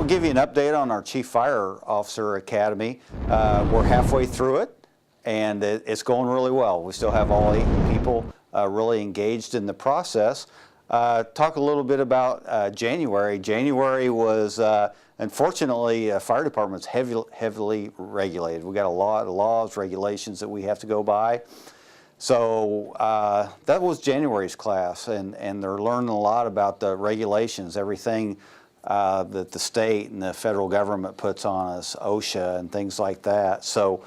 give you an update on our Chief Fire Officer Academy. We're halfway through it, and it's going really well. We still have all 8 people really engaged in the process. Talk a little bit about January. January was, unfortunately, fire department's heavily regulated. We got a lot of laws, regulations that we have to go by. So that was January's class, and they're learning a lot about the regulations, everything that the state and the federal government puts on us, OSHA and things like that. So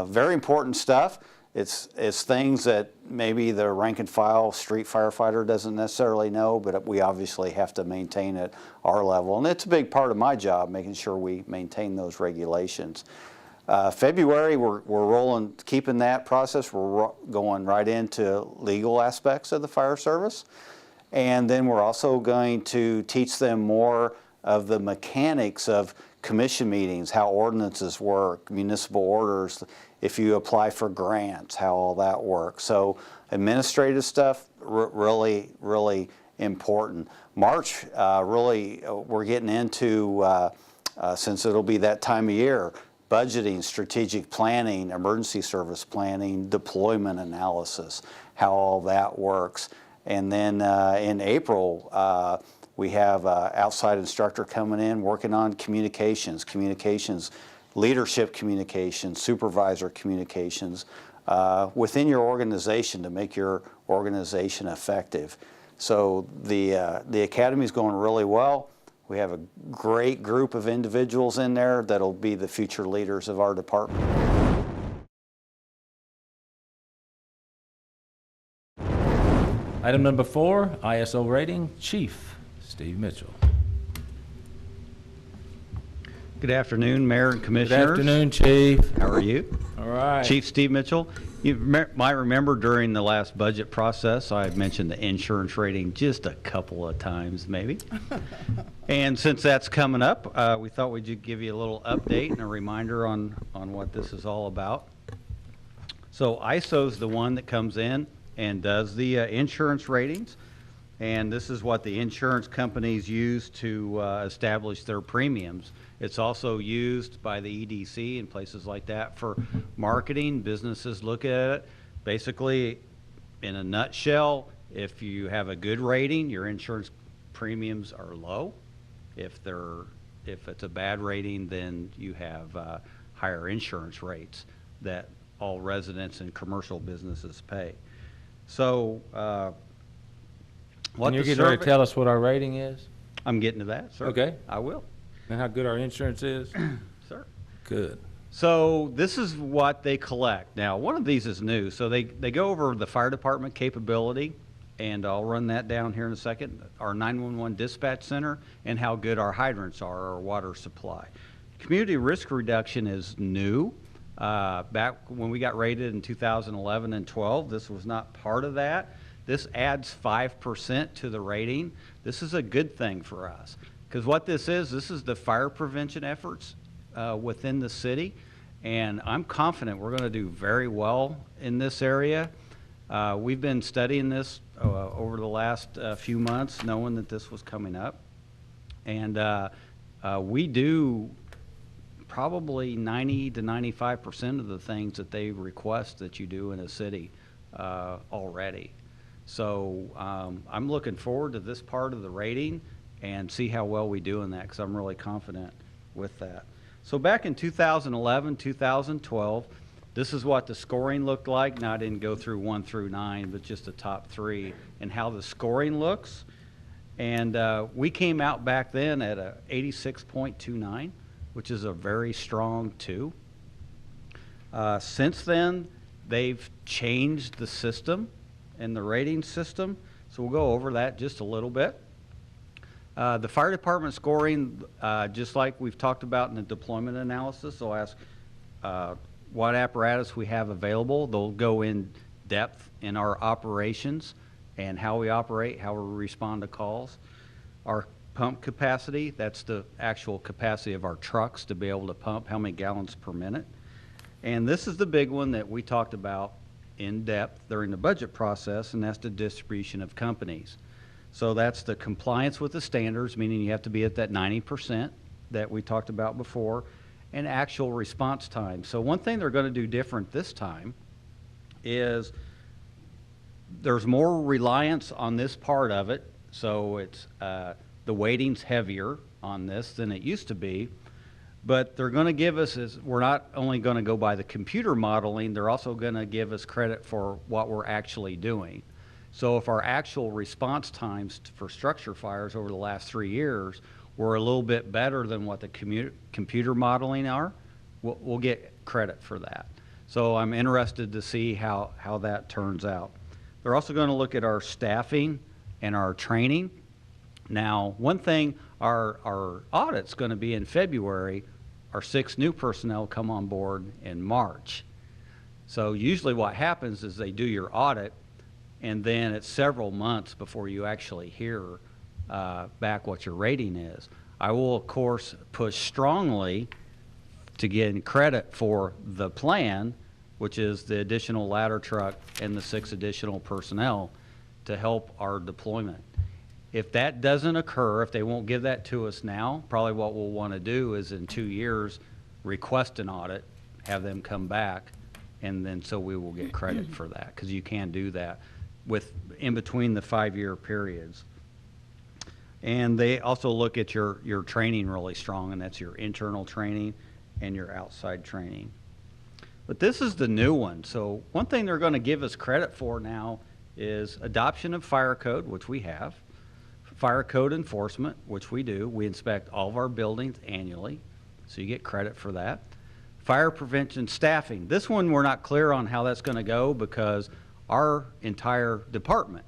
very important stuff. It's things that maybe the rank and file street firefighter doesn't necessarily know, but we obviously have to maintain at our level. And it's a big part of my job, making sure we maintain those regulations. February, we're rolling, keeping that process. We're going right into legal aspects of the fire service. And then we're also going to teach them more of the mechanics of commission meetings, how ordinances work, municipal orders, if you apply for grants, how all that works. So administrative stuff, really, really important. March, really, we're getting into, since it'll be that time of year, budgeting, strategic planning, emergency service planning, deployment analysis, how all that works. And then in April, we have an outside instructor coming in working on communications, leadership communications, supervisor communications within your organization to make your organization effective. So the academy is going really well. We have a great group of individuals in there that'll be the future leaders of our department. Item number 4, ISO rating, Chief Steve Mitchell. Good afternoon, Mayor and Commissioners. Good afternoon, Chief. How are you? All right. Chief Steve Mitchell. You might remember during the last budget process, I mentioned the insurance rating just a couple of times, maybe. And since that's coming up, we thought we'd give you a little update and a reminder on what this is all about. So ISO's the one that comes in and does the insurance ratings, and this is what the insurance companies use to establish their premiums. It's also used by the EDC and places like that for marketing. Businesses look at it. Basically, in a nutshell, if you have a good rating, your insurance premiums are low. If it's a bad rating, then you have higher insurance rates that all residents and commercial businesses pay. So, Can you get ready to tell us what our rating is? I'm getting to that, sir. Okay. I will. And how good our insurance is? Sir. Good. So this is what they collect. Now, one of these is new. So they go over the fire department capability, and I'll run that down here in a second, our 911 dispatch center, and how good our hydrants are, our water supply. Community risk reduction is new. Back when we got rated in 2011 and 12, this was not part of that. This adds 5% to the rating. This is a good thing for us, because what this is the fire prevention efforts within the city, and I'm confident we're going to do very well in this area. We've been studying this over the last few months, knowing that this was coming up, and we do probably 90 to 95% of the things that they request that you do in a city already. So I'm looking forward to this part of the rating and see how well we do in that, because I'm really confident with that. So back in 2011, 2012, this is what the scoring looked like. Now, I didn't go through 1 through 9, but just the top 3 and how the scoring looks. And we came out back then at a 86.29, which is a very strong 2. Since then, they've changed the system and the rating system, so we'll go over that just a little bit. The fire department scoring, just like we've talked about in the deployment analysis, they'll ask what apparatus we have available. They'll go in depth in our operations and how we operate, how we respond to calls. Our pump capacity, that's the actual capacity of our trucks to be able to pump, how many gallons per minute. And this is the big one that we talked about in depth during the budget process, and that's the distribution of companies. So that's the compliance with the standards, meaning you have to be at that 90%. that we talked about before, and actual response time. So one thing they're going to do different this time is there's more reliance on this part of it. So it's the weighting's heavier on this than it used to be. But they're going to give us, we're not only going to go by the computer modeling, they're also going to give us credit for what we're actually doing. So if our actual response times for structure fires over the last 3 years were a little bit better than what the computer modeling are, we'll get credit for that. So I'm interested to see how that turns out. They're also going to look at our staffing and our training. Now, one thing, our audit's going to be in February. Our 6 new personnel come on board in March. So usually what happens is they do your audit, and then it's several months before you actually hear back what your rating is. I will, of course, push strongly to get credit for the plan, which is the additional ladder truck and the 6 additional personnel to help our deployment. If that doesn't occur, if they won't give that to us now, probably what we'll want to do is in 2 years, request an audit, have them come back, and then so we will get credit for that, because you can do that in between the 5-year periods. And they also look at your training really strong, and that's your internal training and your outside training. But this is the new one. So one thing they're going to give us credit for now is adoption of fire code, which we have, fire code enforcement, which we do. We inspect all of our buildings annually, so you get credit for that. Fire prevention staffing. This one we're not clear on how that's going to go because our entire department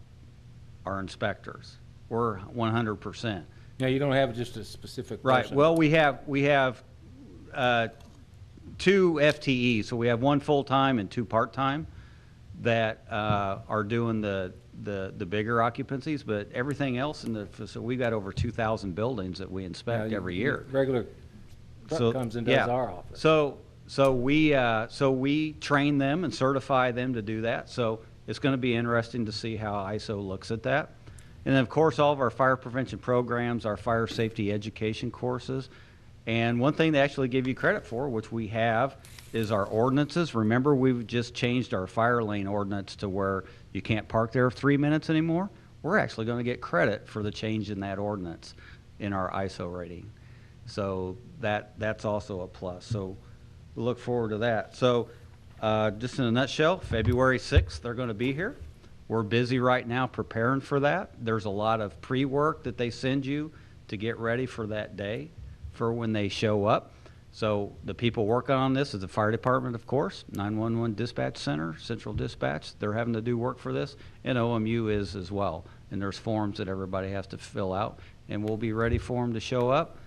are inspectors. We're 100%. Now, you don't have just a specific Right. person. Well, we have 2 FTEs, so we have 1 full-time and 2 part-time that are doing the bigger occupancies, but everything else in the facility, we've got over 2,000 buildings that we inspect every year. Regular truck comes and does our office. So we train them and certify them to do that. So it's going to be interesting to see how ISO looks at that. And then, of course, all of our fire prevention programs, our fire safety education courses. And one thing they actually give you credit for, which we have, is our ordinances. Remember, we've just changed our fire lane ordinance to where you can't park there 3 minutes anymore. We're actually going to get credit for the change in that ordinance in our ISO rating. So that's also a plus. So we look forward to that. So just in a nutshell, February 6th, they're going to be here. We're busy right now preparing for that. There's a lot of pre-work that they send you to get ready for that day, for when they show up. So the people working on this is the fire department, of course, 911 dispatch center, central dispatch. They're having to do work for this, and OMU is as well. And there's forms that everybody has to fill out, and we'll be ready for them to show up.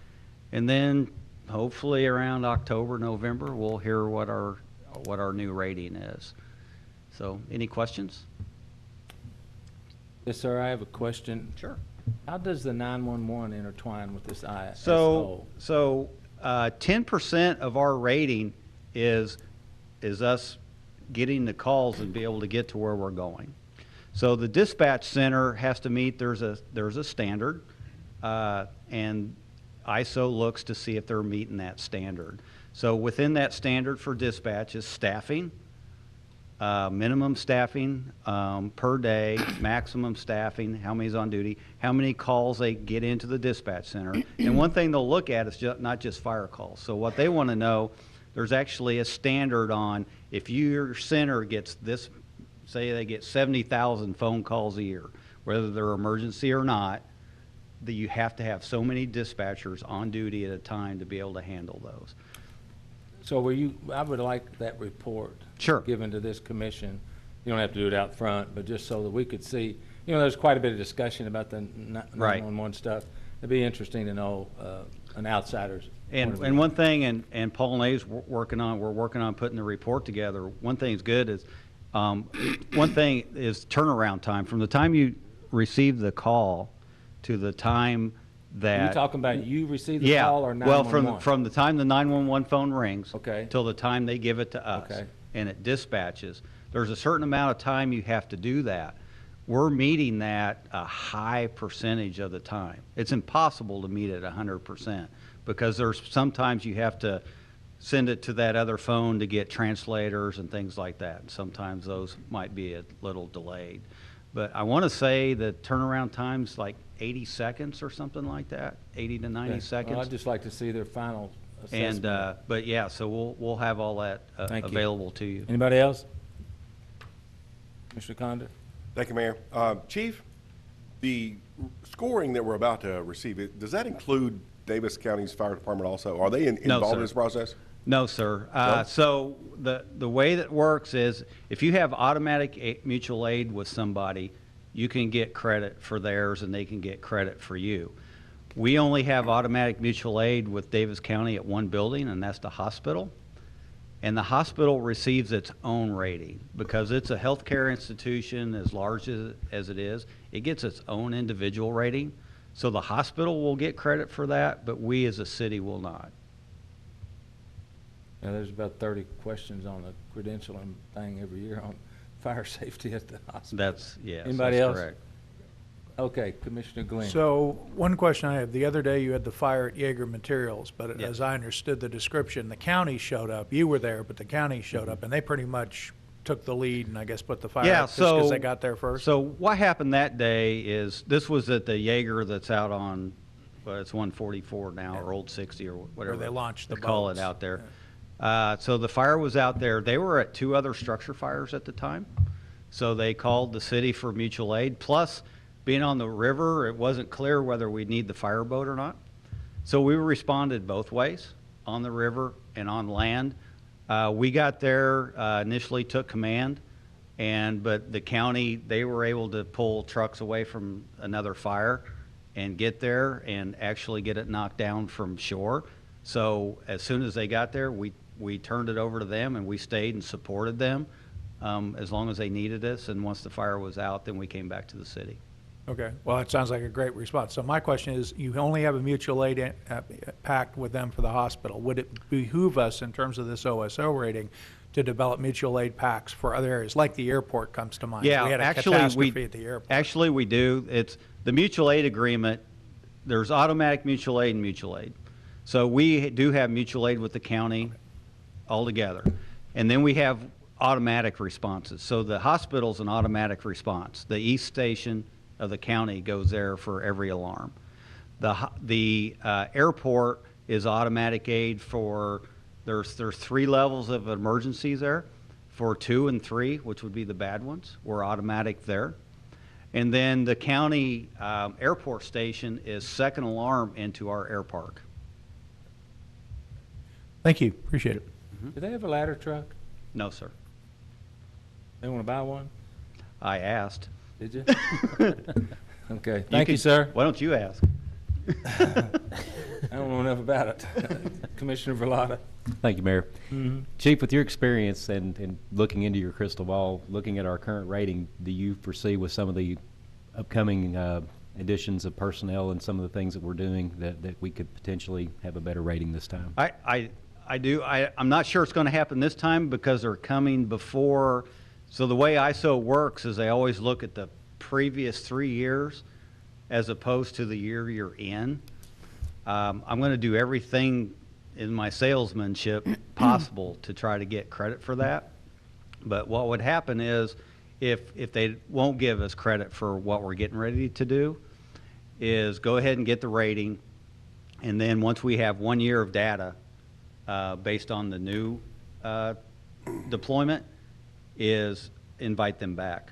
And then hopefully around October, November, we'll hear what our new rating is. So any questions? Yes, sir, I have a question. Sure. How does the 911 intertwine with this ISO? So 10% of our rating is us getting the calls and be able to get to where we're going. So the dispatch center has to meet, there's a standard, and ISO looks to see if they're meeting that standard. So within that standard for dispatch is staffing, minimum staffing per day, maximum staffing, how many's on duty, how many calls they get into the dispatch center. And one thing they'll look at is not just fire calls. So what they want to know, there's actually a standard on if your center gets this, say they get 70,000 phone calls a year, whether they're emergency or not, that you have to have so many dispatchers on duty at a time to be able to handle those. So I would like that report Sure. given to this commission. You don't have to do it out front, but just so that we could see, there's quite a bit of discussion about the 911 stuff. It'd be interesting to know an outsider's point of view. And one thing, and Paul and A's we're working on putting the report together. One thing's good is, one thing is turnaround time. From the time you receive the call to the time that. Are you talking about you receive the call or 911? Well, from the time the 911 phone rings. Okay. Till the time they give it to us. Okay. And it dispatches. There's a certain amount of time you have to do that. We're meeting that a high percentage of the time. It's impossible to meet it 100%, because there's sometimes you have to send it to that other phone to get translators and things like that. And sometimes those might be a little delayed. But I want to say the turnaround time's like 80 seconds or something like that, 80 to 90 seconds. Well, I'd just like to see their final And, assessment. but yeah, so we'll have all that Thank you. available to you. Anybody else? Mr. Condit? Thank you, Mayor. Chief, the scoring that we're about to receive, does that include Davis County's fire department also? Are they No, involved sir. in this process? No, sir. No? So the way that works is if you have automatic mutual aid with somebody, you can get credit for theirs and they can get credit for you. We only have automatic mutual aid with Davis County at one building, and that's the hospital. And the hospital receives its own rating because it's a healthcare institution as large as it is. It gets its own individual rating. So the hospital will get credit for that, but we as a city will not. Yeah, there's about 30 questions on the credentialing thing every year on fire safety at the hospital. Yes, Anybody that's else? correct. Okay, Commissioner Glenn. So, one question I have, the other day you had the fire at Jaeger Materials, but Yeah. as I understood the description, the county showed up, you were there, but the county showed up, and they pretty much took the lead and I guess put the fire Yeah, out just because so- they got there first? So what happened that day is, this was at the Jaeger that's out on, well, it's 144 now, or Old 60 or whatever. they launched the they call it boats. out there. So the fire was out there. They were at two other structure fires at the time. So they called the city for mutual aid. Plus, being on the river, it wasn't clear whether we'd need the fireboat or not. So we responded both ways, on the river and on land. We got there, initially took command, but the county, they were able to pull trucks away from another fire and get there and actually get it knocked down from shore. So as soon as they got there, we turned it over to them and we stayed and supported them as long as they needed us. And once the fire was out, then we came back to the city. Okay, well, it sounds like a great response. So my question is, you only have a mutual aid pact with them for the hospital. Would it behoove us, in terms of this OSO rating, to develop mutual aid packs for other areas, like the airport comes to mind? Yeah, We had a actually, catastrophe at the airport. actually we do. It's the mutual aid agreement. There's automatic mutual aid and mutual aid. So we do have mutual aid with the county altogether. And then we have automatic responses. So the hospital's an automatic response. The East Station of the county goes there for every alarm. The airport is automatic aid for, there's 3 levels of emergencies there. For 2 and 3, which would be the bad ones, we're automatic there. And then the county airport station is second alarm into our air park. Thank you, appreciate it. Do they have a ladder truck? No, sir. They want to buy one? I asked. Did you? Okay, thank you, can- sir. Why don't you ask? I don't know enough about it. Commissioner Velada. Thank you, Mayor. Chief, with your experience and looking into your crystal ball, looking at our current rating, do you foresee with some of the upcoming additions of personnel and some of the things that we're doing that we could potentially have a better rating this time? I do. I'm not sure it's going to happen this time because they're coming before. So the way ISO works is they always look at the previous 3 years as opposed to the year you're in. I'm going to do everything in my salesmanship possible to try to get credit for that. But what would happen is if they won't give us credit for what we're getting ready to do, is go ahead and get the rating. And then once we have 1 year of data based on the new deployment, is invite them back,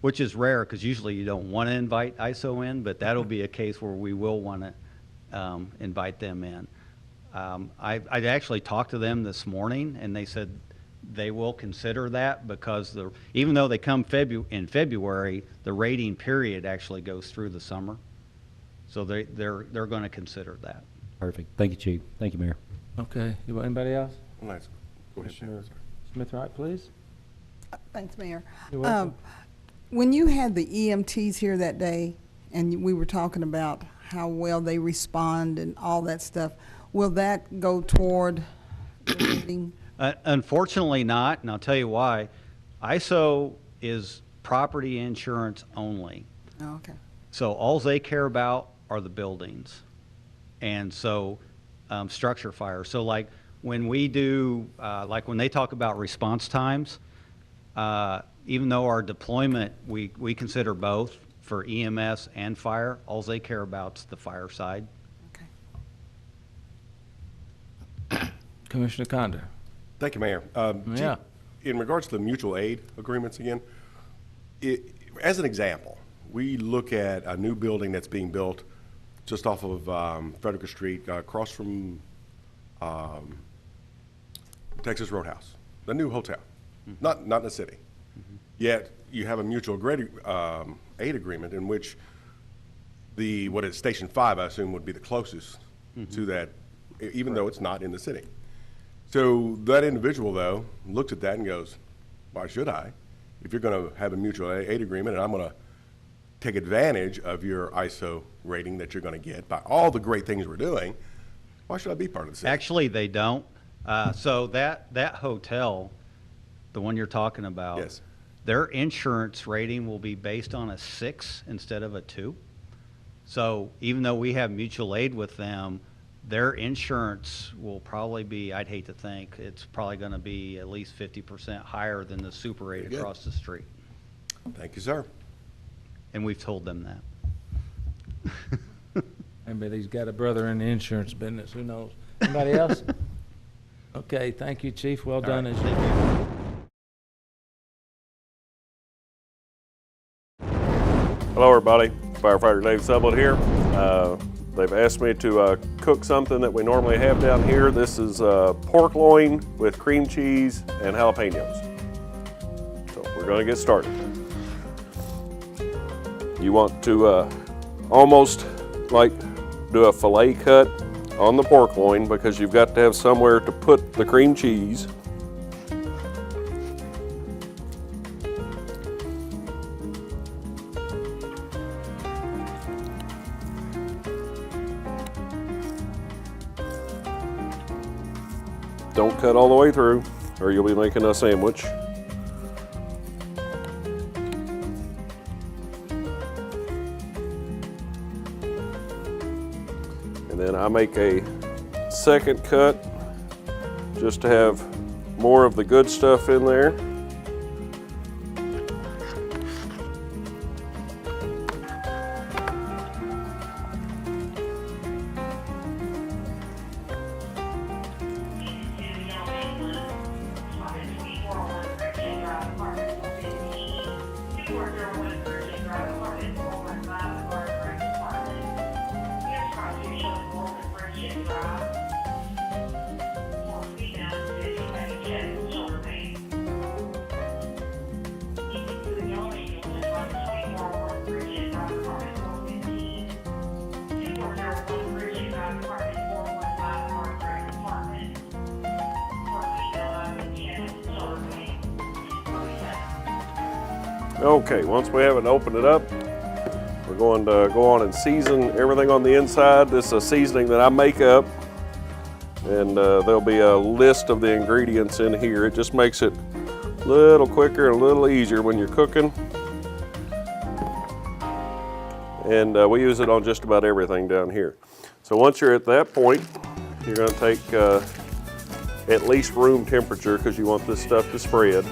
which is rare because usually you don't want to invite ISO in, but that'll be a case where we will want to invite them in. I actually talked to them this morning, and they said they will consider that because even though they come in February, the rating period actually goes through the summer. So they're going to consider that. Perfect. Thank you, Chief. Thank you, Mayor. Okay, anybody else? Nice. Go ahead, Commissioner Sam. Smith-Wright, please. Thanks, Mayor. You're welcome. When you had the EMTs here that day, and we were talking about how well they respond and all that stuff, will that go toward the rating? Unfortunately not, and I'll tell you why. ISO is property insurance only. Oh, okay. So all they care about are the buildings. And so structure fire. So like when we do, like when they talk about response times, even though our deployment, we consider both for EMS and fire, all they care about's the fire side. Okay. Commissioner Condon. Thank you, Mayor. Chief, Yeah. in regards to the mutual aid agreements again, as an example, we look at a new building that's being built just off of Frederica Street, across from Texas Roadhouse, the new hotel, not in the city. Yet you have a mutual aid agreement in which what is Station 5, I assume, would be the closest to that, even though it's not in the city. So that individual, though, looks at that and goes, why should I? If you're going to have a mutual aid agreement and I'm going to take advantage of your ISO rating that you're going to get by all the great things we're doing, why should I be part of the city? Actually, they don't. So that hotel, the one you're talking about, Yes. their insurance rating will be based on a 6 instead of a 2. So even though we have mutual aid with them, their insurance will probably be, I'd hate to think, it's probably going to be at least 50% higher than the Super 8 Very good. across the street. Thank you, sir. And we've told them that. Maybe he's got a brother in the insurance business, who knows? Anybody else? Okay, thank you, Chief. Well done as usual. Hello, everybody. Firefighter Dave Sublett here. They've asked me to cook something that we normally have down here. This is pork loin with cream cheese and jalapenos. So we're going to get started. You want to almost like do a fillet cut on the pork loin because you've got to have somewhere to put the cream cheese. Don't cut all the way through, or you'll be making a sandwich. And then I make a second cut just to have more of the good stuff in there. Okay, once we have it opened it up, we're going to go on and season everything on the inside. This is a seasoning that I make up, and there'll be a list of the ingredients in here. It just makes it a little quicker and a little easier when you're cooking. And we use it on just about everything down here. So once you're at that point, you're going to take at least room temperature because you want this stuff to spread.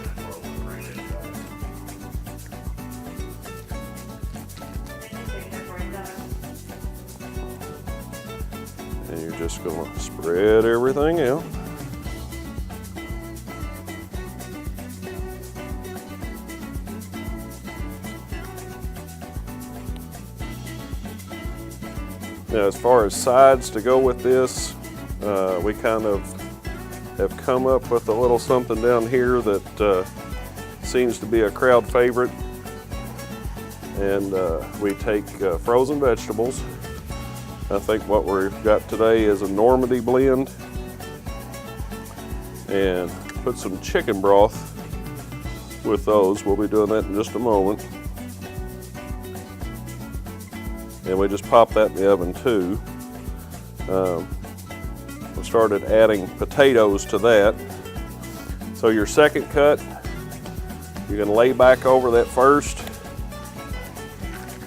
And you're just going to spread everything out. Now, as far as sides to go with this, we kind of have come up with a little something down here that seems to be a crowd favorite. And we take frozen vegetables. I think what we've got today is a Normandy blend, and put some chicken broth with those. We'll be doing that in just a moment. And we just pop that in the oven too. We started adding potatoes to that. So your second cut, you're gonna lay back over that first,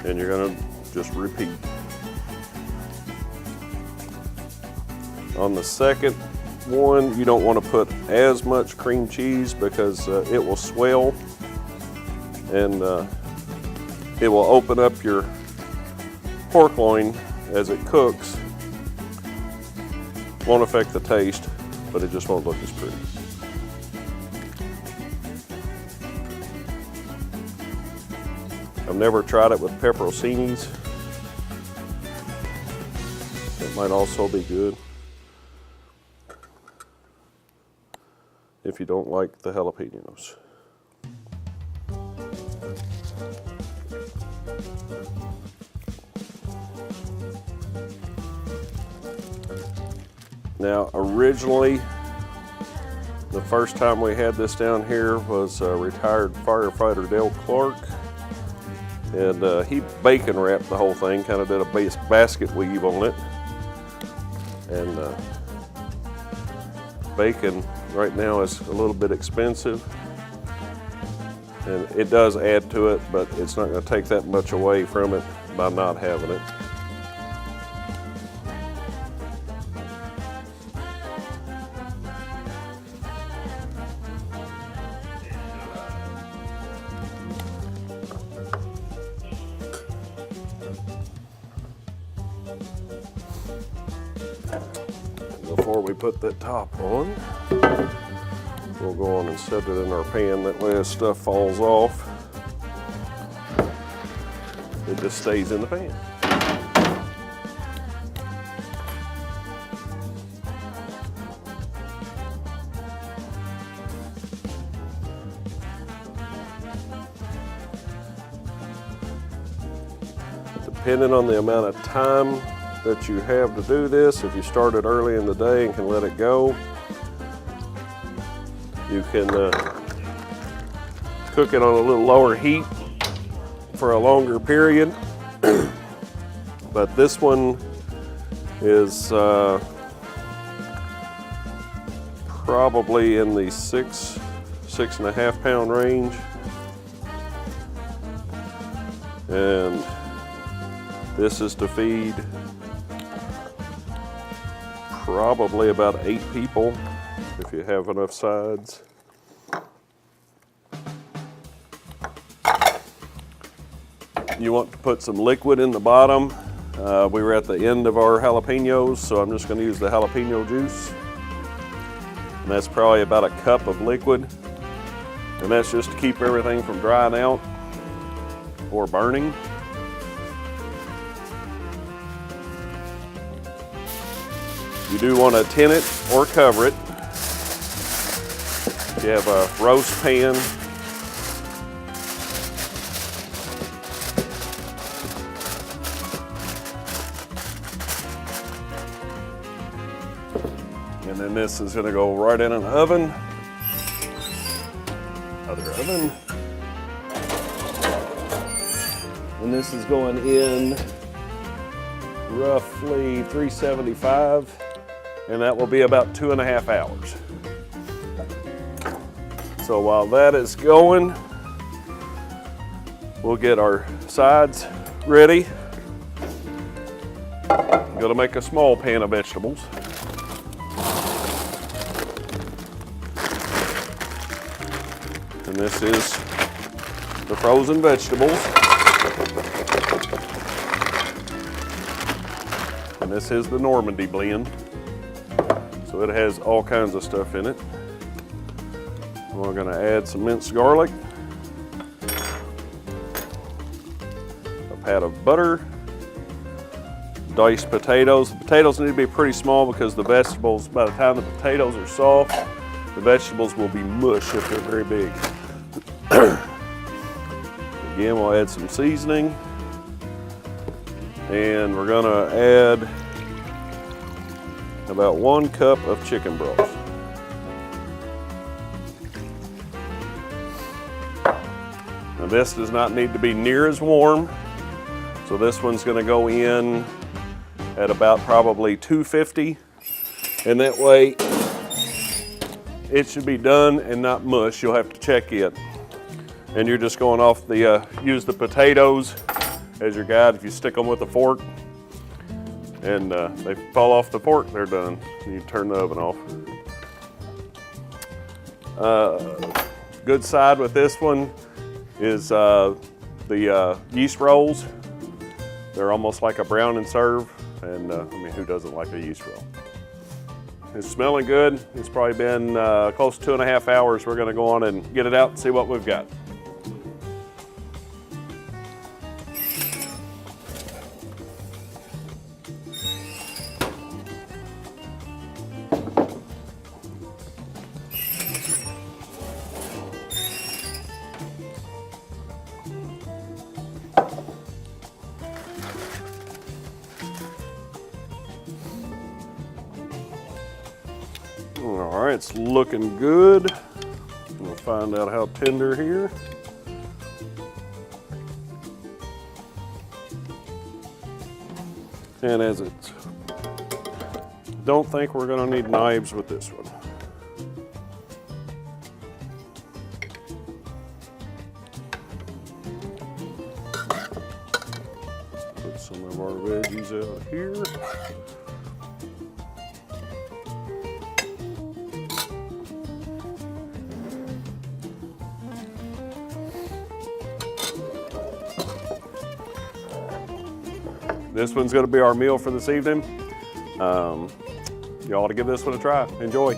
and you're gonna just repeat. On the second one, you don't want to put as much cream cheese because it will swell and it will open up your pork loin as it cooks. Won't affect the taste, but it just won't look as pretty. I've never tried it with pepperoncinis. That might also be good if you don't like the jalapenos. Now, originally, the first time we had this down here was retired firefighter Dale Clark. And he bacon wrapped the whole thing, kind of did a basket weave on it. And bacon right now is a little bit expensive. And it does add to it, but it's not going to take that much away from it by not having it. Before we put that top on, we'll go on and set it in our pan. That way as stuff falls off, it just stays in the pan. Depending on the amount of time that you have to do this, if you started early in the day and can let it go, you can cook it on a little lower heat for a longer period. But this one is probably in the 6.5 pound range. And this is to feed probably about 8 people if you have enough sides. You want to put some liquid in the bottom. We were at the end of our jalapenos, so I'm just going to use the jalapeno juice. And that's probably about a cup of liquid. And that's just to keep everything from drying out or burning. You do want to tin it or cover it. If you have a roast pan, and then this is going to go right in an oven. Other oven. And this is going in roughly 375. And that will be about 2.5 hours. So while that is going, we'll get our sides ready. I'm going to make a small pan of vegetables. And this is the frozen vegetables. And this is the Normandy blend. So it has all kinds of stuff in it. We're going to add some minced garlic, a pat of butter, diced potatoes. The potatoes need to be pretty small because the vegetables, by the time the potatoes are soft, the vegetables will be mush if they're very big. Again, we'll add some seasoning, and we're going to add about 1 cup of chicken broth. Now this does not need to be near as warm, so this one's going to go in at about probably 250, and that way it should be done and not mush. You'll have to check it, and you're just going off the use the potatoes as your guide if you stick them with a fork. and they fall off the fork, they're done. You turn the oven off. Good side with this one is the yeast rolls. They're almost like a brown and serve, and I mean, who doesn't like a yeast roll? It's smelling good. It's probably been close to 2.5 hours. We're gonna go on and get it out and see what we've got. All right, it's looking good. We'll find out how tender here. And as it's, don't think we're gonna need knives with this one. Put some of our veggies out here. This one's gonna be our meal for this evening. Y'all ought to give this one a try. Enjoy.